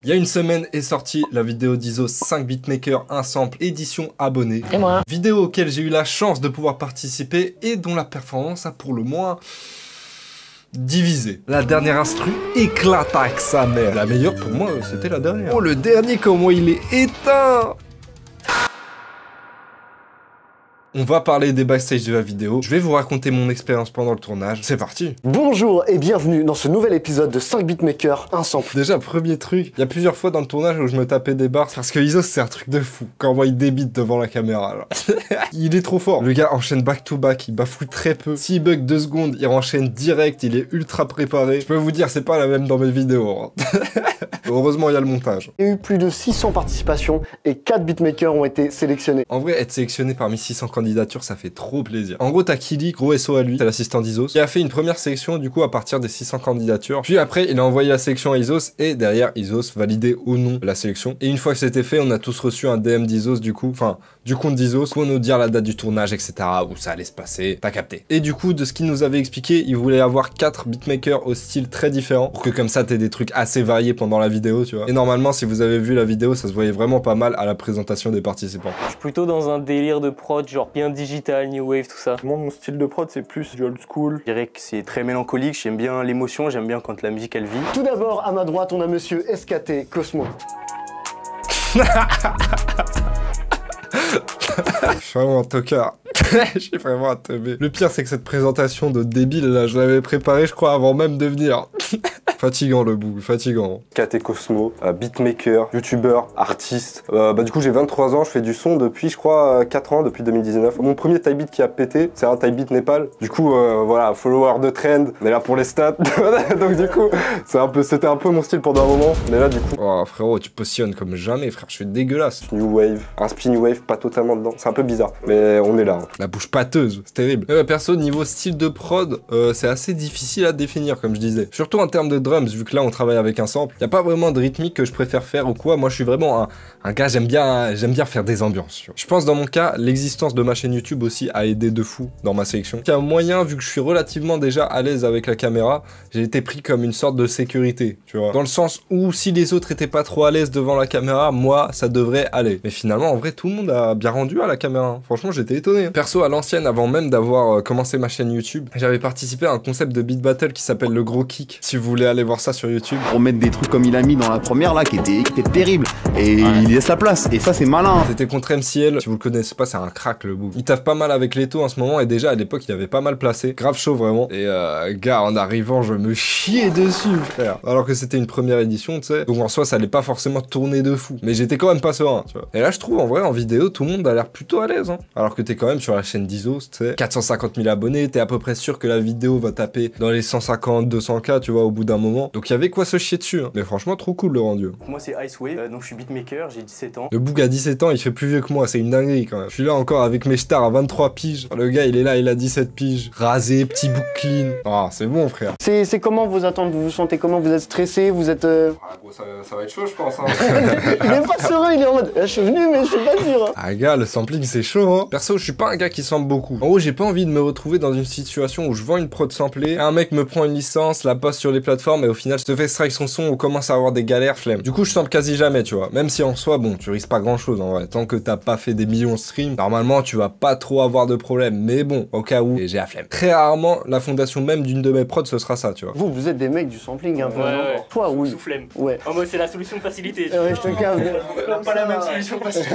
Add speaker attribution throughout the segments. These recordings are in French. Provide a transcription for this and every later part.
Speaker 1: Il y a une semaine est sortie la vidéo d'Isos 5 beatmakers, un sample, édition abonné.
Speaker 2: Et moi.
Speaker 1: Vidéo auquel j'ai eu la chance de pouvoir participer et dont la performance a pour le moins divisé. La dernière instru éclate avec sa mère. La meilleure pour moi, c'était la dernière. Oh, le dernier, comment il est éteint! On va parler des backstage de la vidéo, je vais vous raconter mon expérience pendant le tournage, c'est parti.
Speaker 3: Bonjour et bienvenue dans ce nouvel épisode de 5 beatmakers, un sample.
Speaker 1: Déjà, premier truc, il y a plusieurs fois dans le tournage où je me tapais des barres, parce que Isos c'est un truc de fou, quand il débite devant la caméra, là. Il est trop fort. Le gars enchaîne back to back, il bafouille très peu. S'il bug 2 secondes, il enchaîne direct, il est ultra préparé. Je peux vous dire, c'est pas la même dans mes vidéos. Hein. Heureusement, il y a le montage.
Speaker 3: Il y a eu plus de 600 participations et 4 beatmakers ont été sélectionnés.
Speaker 1: En vrai, être sélectionné parmi 600 candidatures, ça fait trop plaisir. En gros, t'as Kili, gros SO à lui, c'est l'assistant d'Isos, qui a fait une première sélection du coup à partir des 600 candidatures. Puis après, il a envoyé la sélection à Isos et derrière, Isos validait ou non la sélection. Et une fois que c'était fait, on a tous reçu un DM d'Isos du coup, enfin, du compte d'Isos, pour nous dire la date du tournage, etc., où ça allait se passer. T'as capté. Et du coup, de ce qu'il nous avait expliqué, il voulait avoir 4 beatmakers au style très différent, pour que comme ça, t'aies des trucs assez variés pendant la vidéo, tu vois. Et normalement, si vous avez vu la vidéo, ça se voyait vraiment pas mal à la présentation des participants.
Speaker 2: Je suis plutôt dans un délire de prod, genre bien digital, new wave, tout ça.
Speaker 4: Moi, mon style de prod, c'est plus du old school.
Speaker 2: Je dirais que c'est très mélancolique, j'aime bien l'émotion, j'aime bien quand la musique elle vit.
Speaker 3: Tout d'abord, à ma droite, on a monsieur SKT Cosmo.
Speaker 1: Je suis vraiment un tocard. Je suis vraiment un teubé. Le pire, c'est que cette présentation de débile, là, je l'avais préparée, je crois, avant même de venir. Fatigant le bout, fatigant.
Speaker 4: KT Cosmo, beatmaker, youtubeur, artiste. Du coup, j'ai 23 ans, je fais du son depuis, je crois, 4 ans, depuis 2019. Mon premier type beat qui a pété, c'est un type beat Népal. Du coup, voilà, follower de trend, on est là pour les stats. Donc du coup, c'était un peu mon style pendant un moment. Mais là, du coup...
Speaker 1: Oh frérot, tu positionnes comme jamais, frère, je suis dégueulasse.
Speaker 4: New wave, un spin new wave, pas totalement dedans. C'est un peu bizarre, mais on est là. Hein.
Speaker 1: La bouche pâteuse, c'est terrible. Perso, niveau style de prod, c'est assez difficile à définir, comme je disais. Surtout en termes de drums, vu que là on travaille avec un sample. Y a pas vraiment de rythmique que je préfère faire ou quoi. Moi je suis vraiment un gars, j'aime bien faire des ambiances. Je pense dans mon cas, l'existence de ma chaîne YouTube aussi a aidé de fou dans ma sélection. Il y a moyen, vu que je suis relativement déjà à l'aise avec la caméra, j'ai été pris comme une sorte de sécurité, tu vois. Dans le sens où si les autres étaient pas trop à l'aise devant la caméra, moi ça devrait aller. Mais finalement, en vrai, tout le monde a bien rendu à la caméra. Franchement, j'étais étonné. Perso, à l'ancienne, avant même d'avoir commencé ma chaîne YouTube, j'avais participé à un concept de beat battle qui s'appelle le gros kick. Si vous voulez aller voir ça sur YouTube.
Speaker 5: Pour mettre des trucs comme il a mis dans la première là, qui était terrible. Et ouais. Il laisse la place. Et ça, c'est malin.
Speaker 1: C'était contre MCL. Si vous le connaissez pas, c'est un crack le bout. Il taffe pas mal avec Leto en ce moment. Et déjà, à l'époque, il avait pas mal placé. Grave chaud, vraiment. Et gars, en arrivant, je me chiais dessus, frère. Alors que c'était une première édition, tu sais. Donc en soi, ça allait pas forcément tourner de fou. Mais j'étais quand même pas serein, tu vois. Et là, je trouve, en vrai, en vidéo, tout le monde a l'air plutôt à l'aise, hein. Alors que t'es quand même sur la chaîne d'Isos, tu sais. 450 000 abonnés. T'es à peu près sûr que la vidéo va taper dans les 150, 200K, tu vois, au bout d'un moment. Donc il y avait quoi se chier dessus, hein. Mais franchement, trop cool le rendu.
Speaker 2: Moi, c'est Ice Wave, donc je suis beatmaker, j'ai 17 ans.
Speaker 1: Le boug à 17 ans, il fait plus vieux que moi, c'est une dinguerie quand même. Je suis là encore avec mes stars à 23 piges. Le gars, il est là, il a 17 piges. Rasé, petit bouc clean. Ah, c'est bon, frère.
Speaker 3: C'est comment vos attentes? Vous vous sentez comment? Vous êtes stressé? Vous êtes...
Speaker 1: Ah, gros, ça va être chaud, je pense. Hein.
Speaker 3: Il est pas serein, il est en mode... Je suis venu, mais je suis pas sûr. Hein.
Speaker 1: Ah, gars, le sampling, c'est chaud, hein. Perso, je suis pas un gars qui sample beaucoup. En gros, j'ai pas envie de me retrouver dans une situation où je vends une prod samplée, un mec me prend une licence, la poste sur les plateformes et au final, je te fais strike son son, on commence à avoir des galères, flemme. Du coup, je sample quasi jamais, tu vois. Même si en soi, bon, tu risques pas grand chose en vrai. Tant que t'as pas fait des millions de streams, normalement, tu vas pas trop avoir de problème. Mais bon, au cas où, j'ai la flemme. Très rarement, la fondation même d'une de mes prods, ce sera ça, tu vois.
Speaker 3: Vous êtes des mecs du sampling un peu.
Speaker 2: Ouais.
Speaker 3: Toi, oui.
Speaker 2: Sous flemme.
Speaker 3: Ouais.
Speaker 2: Oh, moi, c'est la solution de facilité.
Speaker 3: Ouais, je te calme.
Speaker 6: Pas la même solution facile.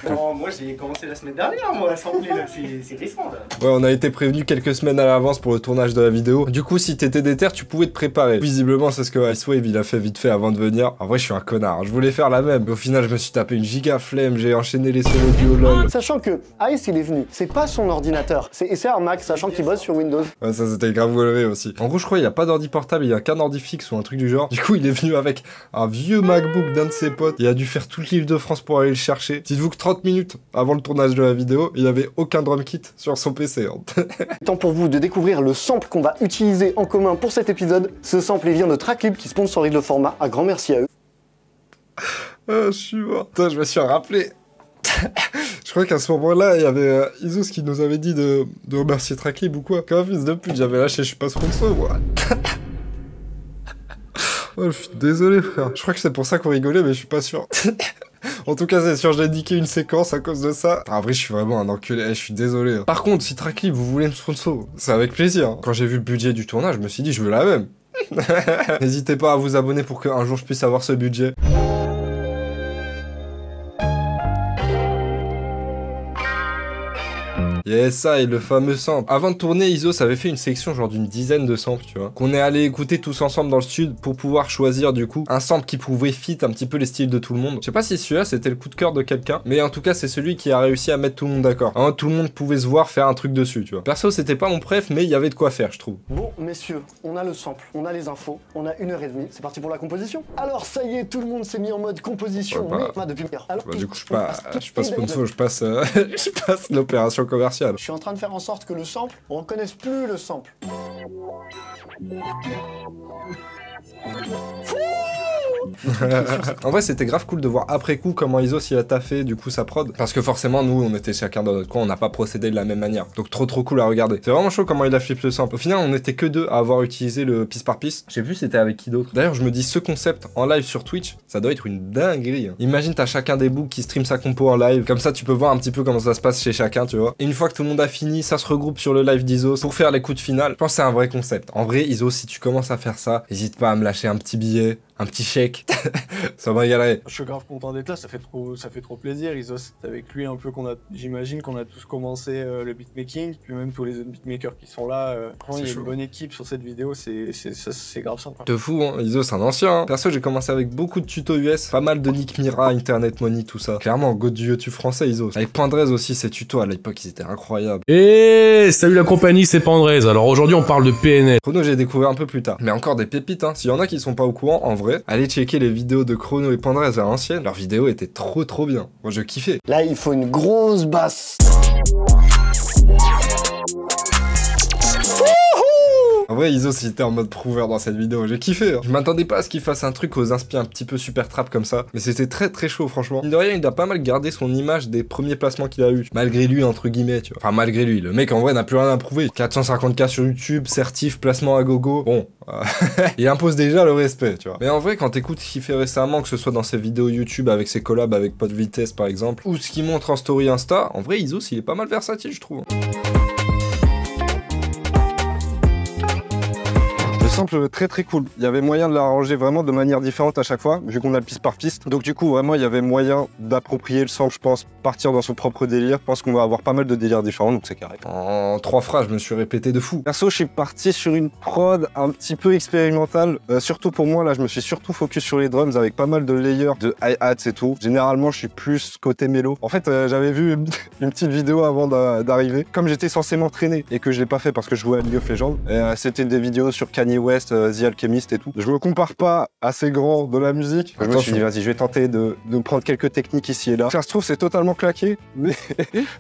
Speaker 6: Non, moi j'ai commencé la semaine dernière, moi, à sampler, là, c'est récent, là.
Speaker 1: Ouais, on a été prévenu quelques semaines à l'avance pour le tournage de la vidéo. Du coup, si t'étais déter, tu pouvais te préparer. Visiblement, c'est ce que Ice Wave, il a fait vite fait avant de venir. En vrai, je suis un connard. Je voulais faire la même. Mais au final, je me suis tapé une giga flemme. J'ai enchaîné les solos du LOL.
Speaker 3: Sachant que Ice, il est venu. C'est pas son ordinateur. C'est un Mac, sachant qu'il bosse sur Windows.
Speaker 1: Ouais, ça, c'était grave relevé aussi. En gros, je crois, il y a pas d'ordi portable, il y a qu'un ordi fixe ou un truc du genre. Du coup, il est venu avec un vieux MacBook d'un de ses potes. Il a dû faire toute l'île de France pour aller le chercher. Dites-vous que 30 minutes avant le tournage de la vidéo, il avait aucun drum kit sur son PC. Hein.
Speaker 3: Temps pour vous de découvrir le sample qu'on va utiliser en commun pour cet épisode. Ce sample vient de Traclib qui sponsorise le format. Un grand merci à eux.
Speaker 1: Ah, je suis mort. Putain, je me suis rappelé. Je crois qu'à ce moment-là, il y avait Isos qui nous avait dit de remercier Traclib ou quoi. Comme un fils de pute, j'avais lâché, je suis pas sponsor, moi. Oh, je suis désolé, frère. Je crois que c'est pour ça qu'on rigolait, mais je suis pas sûr. En tout cas, c'est sûr, j'ai niqué une séquence à cause de ça. En vrai, je suis vraiment un enculé, je suis désolé. Par contre, si Traclip, vous voulez me sponsor, c'est avec plaisir. Quand j'ai vu le budget du tournage, je me suis dit, je veux la même. N'hésitez pas à vous abonner pour qu'un jour je puisse avoir ce budget. Yes, ça, et le fameux sample. Avant de tourner, Isos avait fait une section genre d'une dizaine de samples, tu vois, qu'on est allé écouter tous ensemble dans le stud pour pouvoir choisir du coup un sample qui pouvait fit un petit peu les styles de tout le monde. Je sais pas si celui-là c'était le coup de cœur de quelqu'un, mais en tout cas c'est celui qui a réussi à mettre tout le monde d'accord. Hein, tout le monde pouvait se voir faire un truc dessus, tu vois. Perso, c'était pas mon préf, mais il y avait de quoi faire, je trouve.
Speaker 3: Bon, messieurs, on a le sample, on a les infos, on a 1h30, c'est parti pour la composition. Alors ça y est, tout le monde s'est mis en mode composition,
Speaker 1: Ouais, bah,
Speaker 3: mais depuis hier. Alors,
Speaker 1: bah, du coup, je passe sponsor, je passe l'opération commerciale.
Speaker 3: Je suis en train de faire en sorte que le sample, on reconnaisse plus le sample.
Speaker 1: En vrai, c'était grave cool de voir après coup comment Isos il a taffé du coup sa prod, parce que forcément nous on était chacun dans notre coin, on n'a pas procédé de la même manière, donc trop cool à regarder. C'est vraiment chaud comment il a flip le sample. Au final on était que deux à avoir utilisé le piste par piste. Je sais plus c'était avec qui d'autre. D'ailleurs je me dis ce concept en live sur Twitch, ça doit être une dinguerie. Imagine t'as chacun des books qui stream sa compo en live, comme ça tu peux voir un petit peu comment ça se passe chez chacun, tu vois. Et une fois que tout le monde a fini, ça se regroupe sur le live d'Isos pour faire l'écoute finale. Je pense que c'est un vrai concept. En vrai Isos, si tu commences à faire ça, n'hésite pas à me lâcher un petit billet, un petit chèque. Ça m'a régalé.
Speaker 7: Je suis grave content d'être là, ça fait trop plaisir. Isos, c'est avec lui un peu j'imagine qu'on a tous commencé le beatmaking, puis même tous les autres beatmakers qui sont là. Il y a une bonne équipe sur cette vidéo, c'est grave sympa.
Speaker 1: De fou, hein. Isos, c'est un ancien. Hein. Perso, j'ai commencé avec beaucoup de tutos US, pas mal de Nick Mira, Internet Money, tout ça. Clairement, go du YouTube français, Isos. Avec Pandrez aussi, ses tutos à l'époque, ils étaient incroyables.
Speaker 8: Et salut la compagnie, c'est Pandrez. Alors aujourd'hui, on parle de PNL.
Speaker 1: Chrono, j'ai découvert un peu plus tard. Mais encore des pépites, hein. S'il y en a qui sont pas au courant, en vrai, allez checker les vidéos de Chrono et Pandrez à l'ancienne. Leurs vidéos étaient trop bien. Moi, je kiffais.
Speaker 3: Là, il faut une grosse basse.
Speaker 1: En vrai, Isos il était en mode prouveur dans cette vidéo, j'ai kiffé. Hein. Je m'attendais pas à ce qu'il fasse un truc aux inspi un petit peu super trap comme ça, mais c'était très chaud franchement. Mine de rien, il a pas mal gardé son image des premiers placements qu'il a eu, malgré lui entre guillemets, tu vois. Enfin malgré lui, le mec en vrai n'a plus rien à prouver. 450K sur YouTube, certif, placement à gogo, bon, il impose déjà le respect, tu vois. Mais en vrai, quand t'écoutes ce qu'il fait récemment, que ce soit dans ses vidéos YouTube avec ses collabs avec Pod Vitesse par exemple, ou ce qu'il montre en story Insta, en vrai Isos il est pas mal versatile je trouve.
Speaker 4: Sample très cool. Il y avait moyen de l'arranger vraiment de manière différente à chaque fois, vu qu'on a le piste par piste. Donc du coup, vraiment, il y avait moyen d'approprier le sample, je pense, partir dans son propre délire. Je pense qu'on va avoir pas mal de délires différents, donc c'est carré.
Speaker 1: En 3 phrases, je me suis répété de fou.
Speaker 4: Perso, je suis parti sur une prod un petit peu expérimentale. Surtout pour moi, là, je me suis surtout focus sur les drums avec pas mal de layers, de hi-hats et tout. Généralement, je suis plus côté mélo. En fait, j'avais vu une petite vidéo avant d'arriver. Comme j'étais censé m'entraîner et que je l'ai pas fait parce que je jouais à League of Legends, c'était des vidéos sur Kanye West, The Alchemist et tout. Je me compare pas à ces grands de la musique. Je me suis dit, vas-y, je vais tenter de prendre quelques techniques ici et là. Ça se trouve, c'est totalement claqué, mais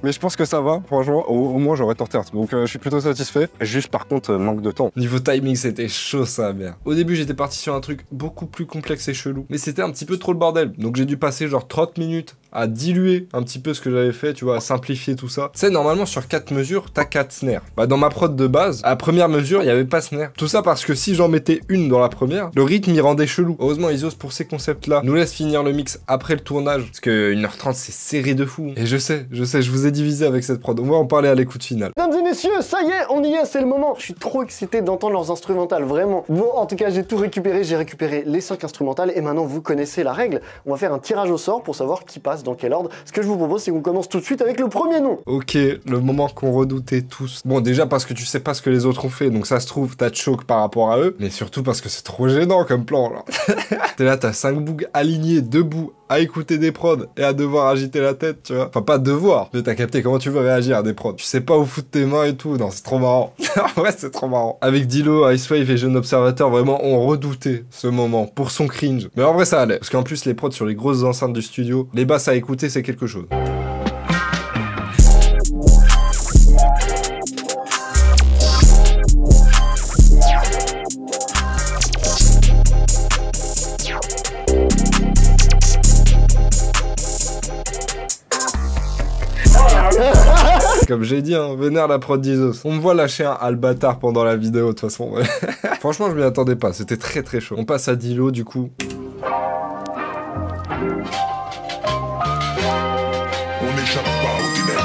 Speaker 4: je pense que ça va. Franchement, au moins, j'aurais tenté un truc. Donc, je suis plutôt satisfait. Juste, par contre, manque de temps.
Speaker 1: Niveau timing, c'était chaud, ça, merde. Au début, j'étais parti sur un truc beaucoup plus complexe et chelou, mais c'était un petit peu trop le bordel. Donc, j'ai dû passer genre 30 minutes à diluer un petit peu ce que j'avais fait, tu vois, à simplifier tout ça. Tu sais, normalement, sur 4 mesures, t'as 4 snares. Bah, dans ma prod de base, à la première mesure, il n'y avait pas snare. Tout ça parce que si j'en mettais une dans la première, le rythme, il rendait chelou. Heureusement, Isos, pour ces concepts-là, nous laisse finir le mix après le tournage, parce que 1h30, c'est serré de fou. Et je sais, je vous ai divisé avec cette prod. On va en parler à l'écoute finale.
Speaker 3: Mesdames et messieurs, ça y est, on y est, c'est le moment. Je suis trop excité d'entendre leurs instrumentales, vraiment. Bon, en tout cas, j'ai tout récupéré, j'ai récupéré les 5 instrumentales, et maintenant, vous connaissez la règle. On va faire un tirage au sort pour savoir qui passe dans quel ordre. Ce que je vous propose, c'est qu'on commence tout de suite avec le premier nom.
Speaker 1: Ok, le moment qu'on redoutait tous. Bon, déjà parce que tu sais pas ce que les autres ont fait, donc ça se trouve, t'as de choc par rapport à eux, mais surtout parce que c'est trop gênant comme plan, là. T'es là, t'as 5 bougs alignés, debout, à écouter des prods et à devoir agiter la tête, tu vois. Enfin, pas devoir, mais t'as capté comment tu veux réagir à des prods. Tu sais pas où foutre tes mains et tout, non, c'est trop marrant. En vrai, c'est trop marrant. Avec Dilo, Icewave et Jeune Observateur, vraiment, on redoutait ce moment pour son cringe. Mais en vrai, ça allait. Parce qu'en plus, les prods sur les grosses enceintes du studio, les basses à écouter, c'est quelque chose. Comme j'ai dit, hein, vénère la prod d'Isos. On me voit lâcher un albatard pendant la vidéo, de toute façon. Franchement, je m'y attendais pas, c'était très très chaud. On passe à Dilo du coup.
Speaker 9: On n'échappe pas aux ténèbres.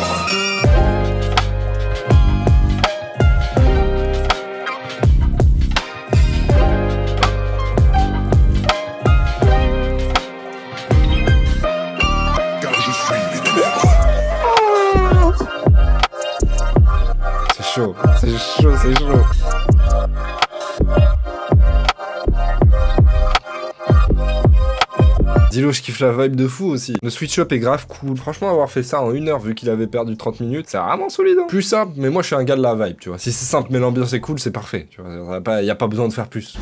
Speaker 9: Car je suis les ténèbres.
Speaker 1: C'est chaud, c'est chaud, c'est chaud. Dilo, je kiffe la vibe de fou aussi. Le switch up est grave cool. Franchement, avoir fait ça en 1 heure, vu qu'il avait perdu 30 minutes, c'est vraiment solide. Hein. Plus simple, mais moi je suis un gars de la vibe, tu vois. Si c'est simple mais l'ambiance est cool, c'est parfait. Tu vois, y a pas besoin de faire plus.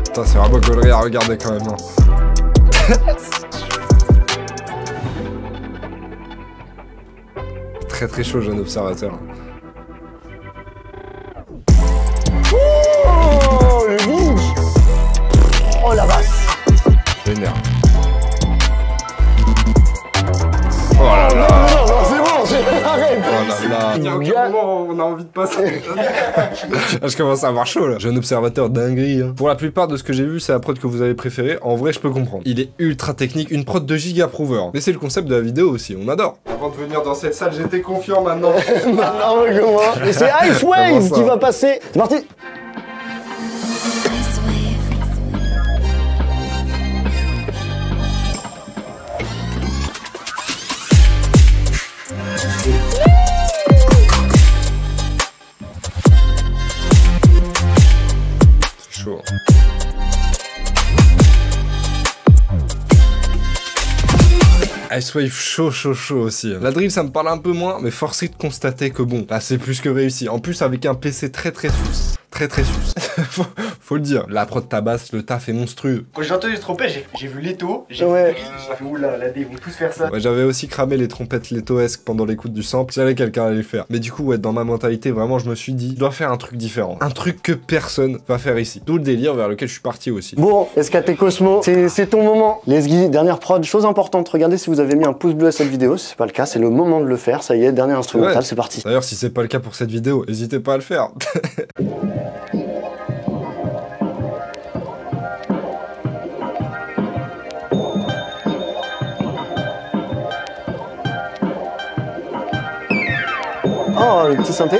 Speaker 1: Putain, c'est vraiment gaulerie à regarder quand même. Hein. Très très chaud, jeune observateur.
Speaker 3: Oh, le ninja. Oh la vache.
Speaker 1: Vénère. Oh là là.
Speaker 3: Non, c'est bon, arrête.
Speaker 1: Oh là là.
Speaker 4: Il y a aucun moment où on a envie de passer.
Speaker 1: Je commence à avoir chaud là. Jeune observateur dinguerie. Hein. Pour la plupart de ce que j'ai vu, c'est la prod que vous avez préférée. En vrai, je peux comprendre. Il est ultra technique, une prod de giga prover. Mais c'est le concept de la vidéo aussi, on adore.
Speaker 4: Avant de venir dans cette salle, j'étais confiant maintenant.
Speaker 3: Maintenant, comment? Et c'est Ice Wave qui va passer. C'est parti.
Speaker 1: Chaud. Icewave chaud aussi. La drill ça me parle un peu moins, mais force est de constater que bon, là c'est plus que réussi. En plus avec un PC très sus. Très sus. faut le dire. La prod tabasse, le taf est monstrueux.
Speaker 6: Quand j'ai entendu ce trompette, j'ai vu Leto, j'ai
Speaker 3: Ouais.
Speaker 6: fait oula, là, ils vont tous faire ça.
Speaker 1: Ouais, j'avais aussi cramé les trompettes Leto-esque pendant l'écoute du sample. J'avais quelqu'un à les faire. Mais du coup, ouais, dans ma mentalité, vraiment, je me suis dit, je dois faire un truc différent. Un truc que personne va faire ici. D'où le délire vers lequel je suis parti aussi.
Speaker 3: Bon, SKT Cosmo, c'est ton moment. Lesgui, dernière prod, chose importante, regardez si vous avez mis un pouce bleu à cette vidéo, si c'est pas le cas, c'est le moment de le faire, ça y est, dernier instrumental,
Speaker 1: Ouais.
Speaker 3: c'est parti.
Speaker 1: D'ailleurs, si c'est pas le cas pour cette vidéo, n'hésitez pas à le faire.
Speaker 3: Oh, le petit synthé.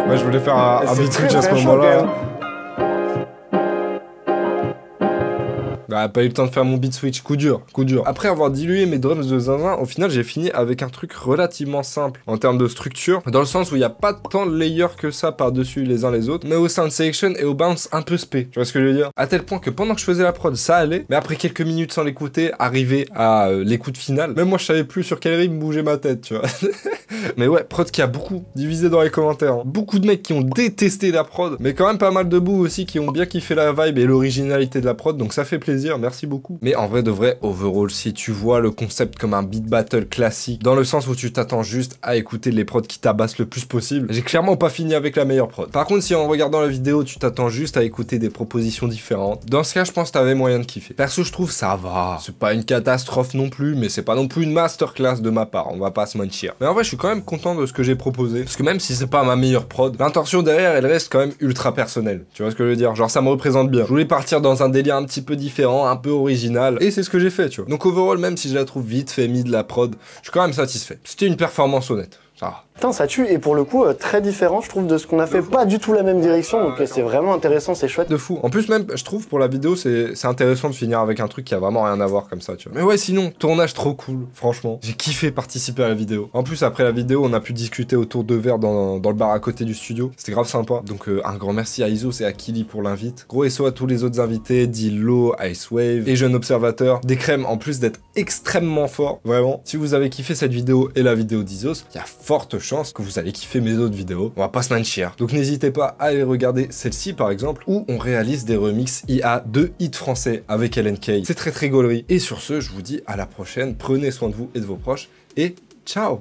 Speaker 1: Ouais, je voulais faire un beat switch à ce
Speaker 3: très chaud,
Speaker 1: moment-là.
Speaker 3: quand même.
Speaker 1: Bah, pas eu le temps de faire mon beat switch, coup dur. Après avoir dilué mes drums de zinzin, au final j'ai fini avec un truc relativement simple en termes de structure, dans le sens où il n'y a pas tant de layers que ça par-dessus les uns les autres, mais au sound selection et au bounce un peu spé, tu vois ce que je veux dire? À tel point que pendant que je faisais la prod, ça allait, mais après quelques minutes sans l'écouter, arrivé à l'écoute finale, même moi je savais plus sur quel rythme bouger ma tête, tu vois. Mais ouais, prod qui a beaucoup divisé dans les commentaires, hein. Beaucoup de mecs qui ont détesté la prod, mais quand même pas mal de bouts aussi qui ont bien kiffé la vibe et l'originalité de la prod, donc ça fait plaisir. Merci beaucoup. Mais en vrai de vrai, overall, si tu vois le concept comme un beat battle classique, dans le sens où tu t'attends juste à écouter les prods qui tabassent le plus possible, j'ai clairement pas fini avec la meilleure prod. Par contre, si en regardant la vidéo, tu t'attends juste à écouter des propositions différentes, dans ce cas, je pense que t'avais moyen de kiffer. Perso, je trouve ça va. C'est pas une catastrophe non plus, mais c'est pas non plus une masterclass de ma part, on va pas se mentir. Mais en vrai, je suis quand même content de ce que j'ai proposé, parce que même si c'est pas ma meilleure prod, l'intention derrière, elle reste quand même ultra personnelle. Tu vois ce que je veux dire? Genre, ça me représente bien. Je voulais partir dans un délire un petit peu différent, un peu original, et c'est ce que j'ai fait, tu vois. Donc overall, même si je la trouve vite fait, mis de la prod, je suis quand même satisfait. C'était une performance honnête. ça va.
Speaker 3: Putain, ça tue, et pour le coup, très différent, je trouve, de ce qu'on a fait. Pas du tout la même direction, donc c'est vraiment intéressant, c'est chouette.
Speaker 1: De fou. En plus, même, je trouve, pour la vidéo, c'est intéressant de finir avec un truc qui a vraiment rien à voir comme ça, tu vois. Mais ouais, sinon, tournage trop cool, franchement. J'ai kiffé participer à la vidéo. En plus, après la vidéo, on a pu discuter autour de verres dans le bar à côté du studio. C'était grave sympa. Donc, un grand merci à Isos et à Kili pour l'invite. Gros SO à tous les autres invités, Dilo, Icewave et Jeune Observateur. Des crèmes, en plus d'être extrêmement forts. Vraiment. Si vous avez kiffé cette vidéo et la vidéo d'Isos, il y a forte chance que vous allez kiffer mes autres vidéos. On va pas se mentir. Donc n'hésitez pas à aller regarder celle-ci par exemple, où on réalise des remixes IA de hits français avec LNK. C'est très gaulerie. Et sur ce, je vous dis à la prochaine. Prenez soin de vous et de vos proches. Et ciao!